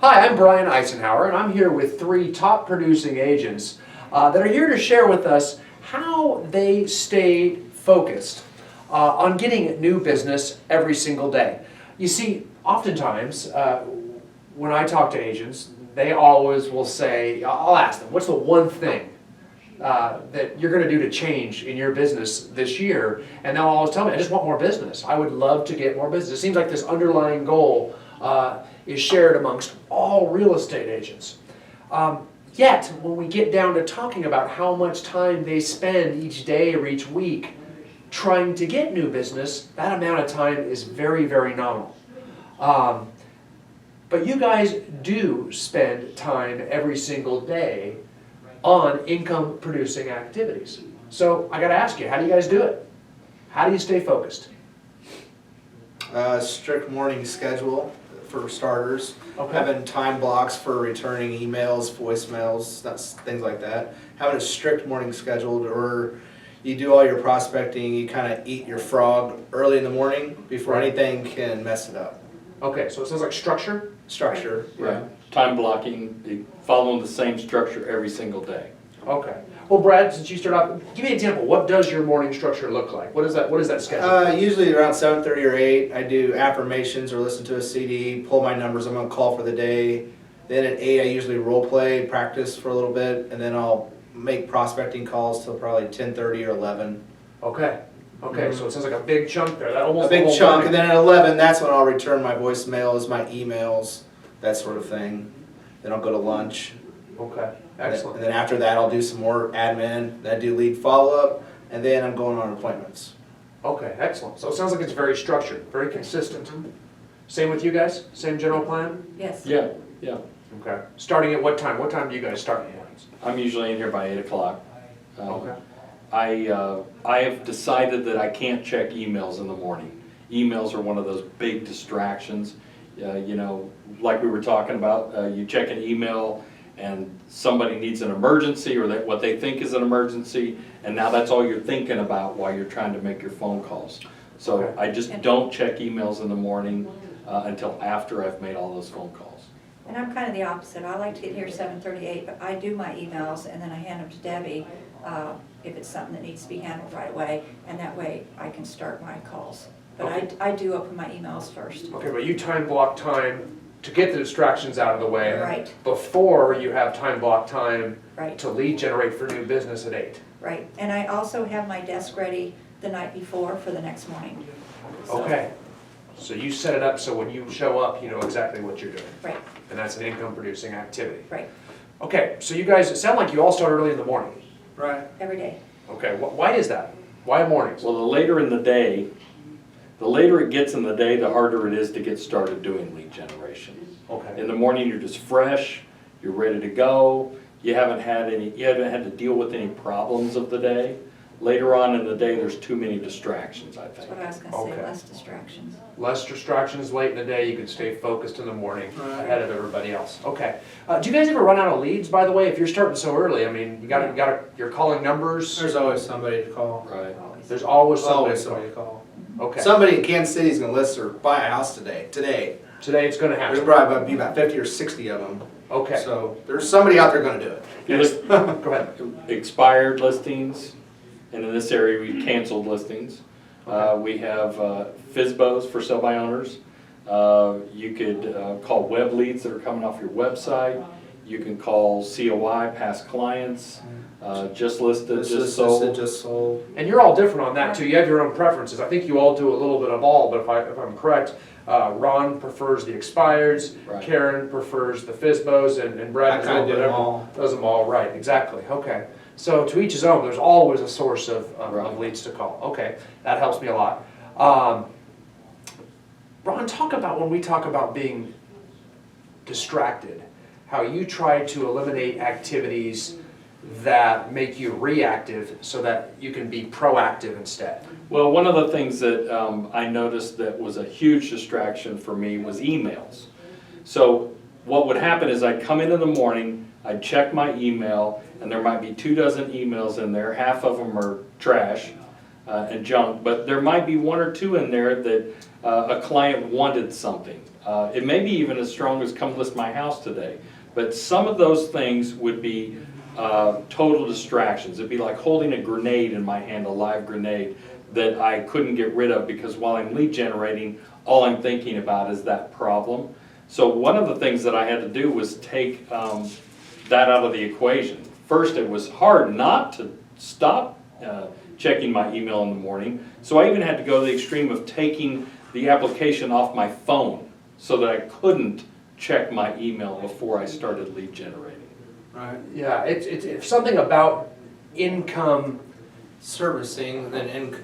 Hi, I'm Brian Eisenhower, and I'm here with three top producing agents that are here to share with us how they stay focused on getting new business every single day. You see, oftentimes when I talk to agents, they always will say, I'll ask them, what's the one thing that you're going to do to change in your business this year? And they'll always tell me, I just want more business. I would love to get more business. It seems like this underlying goal is shared amongst all real estate agents. Yet, when we get down to talking about how much time they spend each day or each week trying to get new business, that amount of time is very, very nominal. But you guys do spend time every single day on income producing activities. So I gotta ask you, how do you guys do it? How do you stay focused? Strict morning schedule for starters. Okay. Having time blocks for returning emails, voicemails, things like that. Having a strict morning schedule where you do all your prospecting, you kind of eat your frog early in the morning before anything can mess it up. Okay, so it sounds like structure? Structure. Right. Time blocking, following the same structure every single day. Okay. Well, Brad, since you start off, give me an example. What does your morning structure look like? What is that schedule? Usually around 7:30 or 8, I do affirmations or listen to a CD, pull my numbers I'm going to call for the day. Then at 8, I usually role play, practice for a little bit, and then I'll make prospecting calls till probably 10:30 or 11. Okay. Okay, so it sounds like a big chunk there. That almost A big the whole chunk, morning. and then at 11, that's when I'll return my voicemails, my emails, that sort of thing. Then I'll go to lunch. Okay, And excellent. then after that, I'll do some more admin, then I do lead follow-up, and then I'm going on appointments. Okay, excellent. So it sounds like it's very structured, very consistent. Same with you guys? Same general plan? Yes. Yeah. Okay. Starting at what time? What time do you guys start in the mornings? I'm usually in here by 8 o'clock. Okay. I have decided that I can't check emails in the morning. Emails are one of those big distractions. Like we were talking about, you check an email and somebody needs an emergency or what they think is an emergency, and now that's all you're thinking about while you're trying to make your phone calls. So Okay. I just don't check emails in the morning until after I've made all those phone calls. And I'm kind of the opposite. I like to get here 7:38, but I do my emails and then I hand them to Debbie if it's something that needs to be handled right away, and that way I can start my calls. But Okay. I do open my emails first. Okay, but you time block time to get the distractions out of the way. Right. Before you have time block time Right, to lead generate for new business at 8. right. And I also have my desk ready the night before for the next morning. So, Okay. So you set it up so when you show up, you know exactly what you're doing. Right, And that's an income producing activity. right, Okay, so you guys, it sound like you all start early in the morning. Right. every day. Okay, why is that? Why mornings? Well, the later in the day, the later it gets in the day, the harder it is to get started doing lead generation. Okay. In the morning, you're just fresh, you're ready to go, you haven't had to deal with any problems of the day. Later on in the day, there's too many distractions, I That's think. what I was gonna say, Okay. less distractions. Less distractions late in the day, you can stay focused in the morning Right. ahead of everybody else. Okay. Do you guys ever run out of leads, by the way, if you're starting so early? I mean, you're calling numbers. There's always somebody to call. Right. Always. There's always somebody. Always somebody to call. Okay. Somebody in Kansas City is going to list or buy a house today. Today it's gonna There's happen. probably about, be about 50 or 60 of them. Okay. So there's somebody out there going to do it. You look- Go ahead. Expired listings, and in this area, we canceled listings. We have FSBOs for sell by owners. You could call web leads that are coming off your website. You can call COI, past clients, just listed, just sold. Just sold. And you're all different on that too. You have your own preferences. I think you all do a little bit of all, but if I'm correct, Ron prefers the expireds, Right. Karen prefers the FSBOs, and Brad I does kinda a little do bit them of all. does them all. Right, exactly. Okay. So to each his own. There's always a source of Right. leads to call. Okay, that helps me a lot. Ron, talk about when we talk about being distracted, how you try to eliminate activities that make you reactive so that you can be proactive instead. Well, one of the things that I noticed that was a huge distraction for me was emails. So what would happen is I'd come in the morning, I'd check my email, and there might be 24 emails in there. Half of them are trash. and junk, but there might be one or two in there that a client wanted something. It may be even as strong as come list my house today, but some of those things would be total distractions. It'd be like holding a grenade in my hand, a live grenade that I couldn't get rid of because while I'm lead generating, all I'm thinking about is that problem. So one of the things that I had to do was take that out of the equation. First, it was hard not to stop checking my email in the morning, so I even had to go to the extreme of taking the application off my phone so that I couldn't check my email before I started lead generating. Right. Yeah, it's something about income, Servicing, then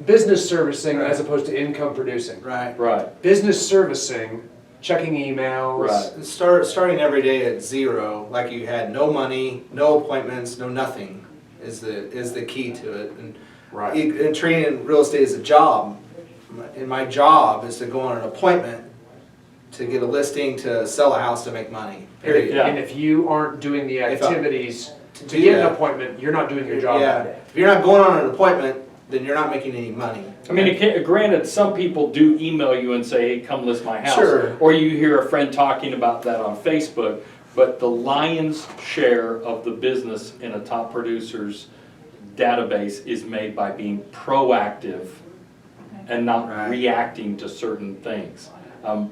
business servicing Right. as opposed to income producing. right. Right, Business servicing, checking emails. Right. Starting every day at zero, like you had no money, no appointments, no nothing, is the key to it. And Right. and treating real estate as a job. And my job is to go on an appointment to get a listing to sell a house to make money. Period. Yeah. And if you aren't doing the If I- activities to do get an that. appointment, you're not doing your job Yeah. that day. If you're not going on an appointment, then you're not making any money. I mean, granted, some people do email you and say, hey, come list my house. Sure. Or you hear a friend talking about that on Facebook, but the lion's share of the business in a top producer's database is made by being proactive and not Right. reacting to certain things.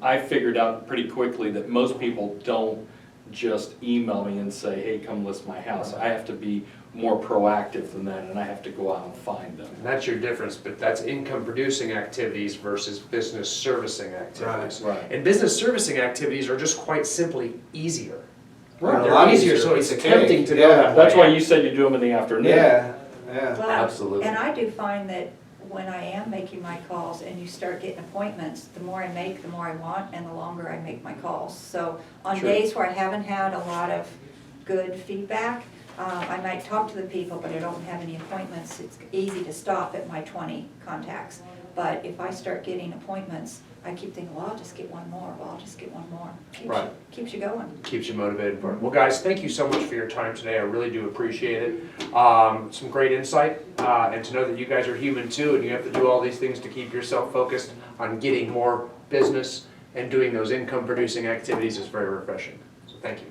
I figured out pretty quickly that most people don't just email me and say, hey, come list my house. I have to be more proactive than that, and I have to go out and find them. And that's your difference, but that's income producing activities versus business servicing activities. Right, right. And business servicing activities are just quite simply easier. Right. They're A lot easier, easier, so it's piece of cake. tempting to go Yeah. that way. That's why you said you do them in the afternoon. Yeah, yeah. Well, Absolutely. And I do find that when I am making my calls and you start getting appointments, the more I make, the more I want, and the longer I make my calls. So on Sure. days where I haven't had a lot of good feedback, I might talk to the people, but I don't have any appointments. It's easy to stop at my 20 contacts. But if I start getting appointments, I keep thinking, well, I'll just get one more, well, I'll just get one more. Right. Keeps you going. Keeps you motivated for it. Well, guys, thank you so much for your time today. I really do appreciate it. Some great insight, and to know that you guys are human too, and you have to do all these things to keep yourself focused on getting more business and doing those income producing activities is very refreshing. So thank you.